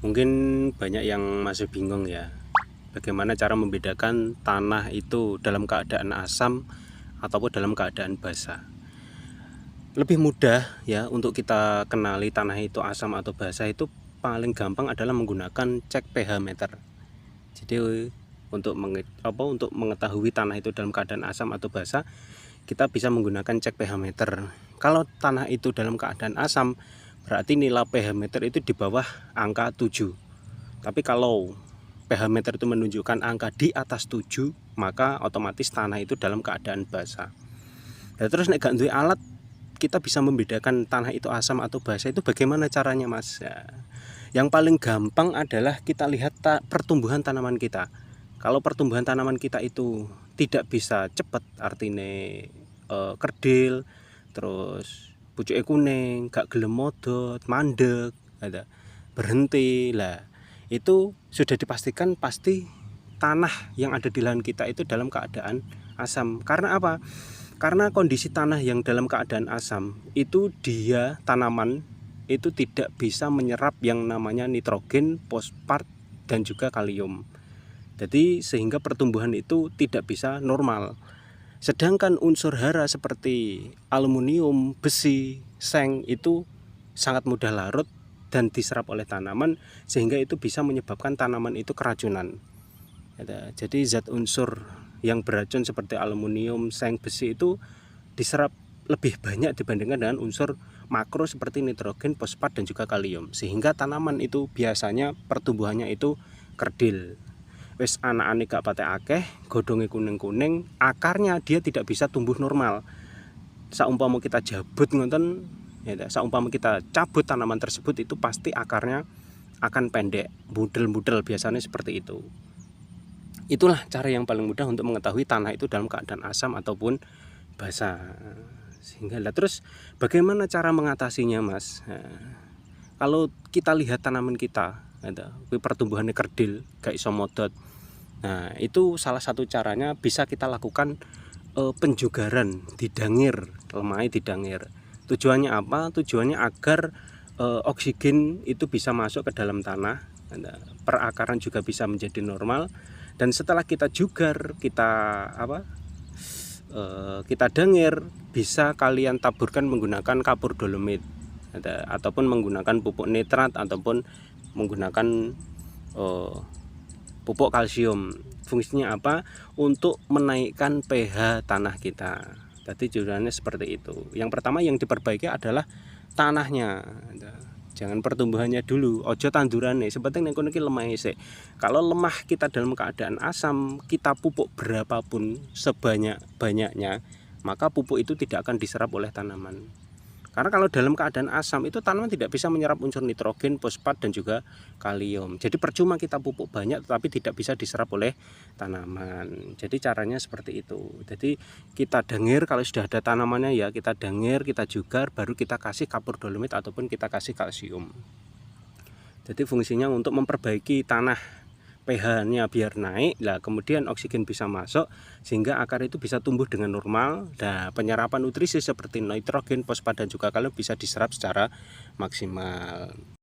Mungkin banyak yang masih bingung ya, bagaimana cara membedakan tanah itu dalam keadaan asam ataupun dalam keadaan basah. Lebih mudah ya untuk kita kenali tanah itu asam atau basah itu paling gampang adalah menggunakan cek pH meter. Jadi untuk mengetahui tanah itu dalam keadaan asam atau basah, kita bisa menggunakan cek pH meter. Kalau tanah itu dalam keadaan asam, berarti nilai pH meter itu di bawah angka 7. Tapi kalau pH meter itu menunjukkan angka di atas 7, maka otomatis tanah itu dalam keadaan basah. Nah, terus nek gak duwe alat, kita bisa membedakan tanah itu asam atau basah itu bagaimana caranya, Mas? Ya, yang paling gampang adalah kita lihat pertumbuhan tanaman kita. Kalau pertumbuhan tanaman kita itu tidak bisa cepat, artinya kerdil, terus pucuknya kuning, gak gelem modot, mandek, berhenti lah, itu sudah dipastikan pasti tanah yang ada di lahan kita itu dalam keadaan asam. Karena apa? Karena kondisi tanah yang dalam keadaan asam itu dia tanaman itu tidak bisa menyerap yang namanya nitrogen, fosfat, dan juga kalium. Jadi sehingga pertumbuhan itu tidak bisa normal. Sedangkan unsur hara seperti aluminium, besi, seng itu sangat mudah larut dan diserap oleh tanaman, sehingga itu bisa menyebabkan tanaman itu keracunan. Jadi zat unsur yang beracun seperti aluminium, seng, besi itu diserap lebih banyak dibandingkan dengan unsur makro seperti nitrogen, fosfat, dan juga kalium, sehingga tanaman itu biasanya pertumbuhannya itu kerdil. Wis anak-anak gak pate akeh, godhonge kuning-kuning, akarnya dia tidak bisa tumbuh normal. Saumpama kita jabut ngoten ya, saumpama kita cabut tanaman tersebut, itu pasti akarnya akan pendek, budel-budel, biasanya seperti itu. Itulah cara yang paling mudah untuk mengetahui tanah itu dalam keadaan asam ataupun basah. Sehingga terus bagaimana cara mengatasinya, Mas? Nah, kalau kita lihat tanaman kita, pertumbuhannya kerdil, gak iso modot. Nah, itu salah satu caranya bisa kita lakukan penjugaran, didangir, lemahnya didangir. Tujuannya apa? Tujuannya agar oksigen itu bisa masuk ke dalam tanah, perakaran juga bisa menjadi normal. Dan setelah kita jugar, kita dangir, bisa kalian taburkan menggunakan kapur dolomit, ataupun menggunakan pupuk nitrat, ataupun menggunakan pupuk kalsium. Fungsinya apa? Untuk menaikkan pH tanah kita. Jadi tujuannya seperti itu. Yang pertama yang diperbaiki adalah tanahnya. Jangan pertumbuhannya dulu, ojo tandurannya. Sepenting nek kono iki lemah sik. Kalau lemah kita dalam keadaan asam, kita pupuk berapapun sebanyak-banyaknya, maka pupuk itu tidak akan diserap oleh tanaman. Karena kalau dalam keadaan asam itu tanaman tidak bisa menyerap unsur nitrogen, fosfat, dan juga kalium. Jadi percuma kita pupuk banyak tetapi tidak bisa diserap oleh tanaman. Jadi caranya seperti itu. Jadi kita dangir, kalau sudah ada tanamannya ya kita dangir, kita jugar, baru kita kasih kapur dolomit ataupun kita kasih kalsium. Jadi fungsinya untuk memperbaiki tanah, pH-nya biar naik, lah kemudian oksigen bisa masuk sehingga akar itu bisa tumbuh dengan normal. Dan penyerapan nutrisi seperti nitrogen, fosfat, dan juga kalium bisa diserap secara maksimal.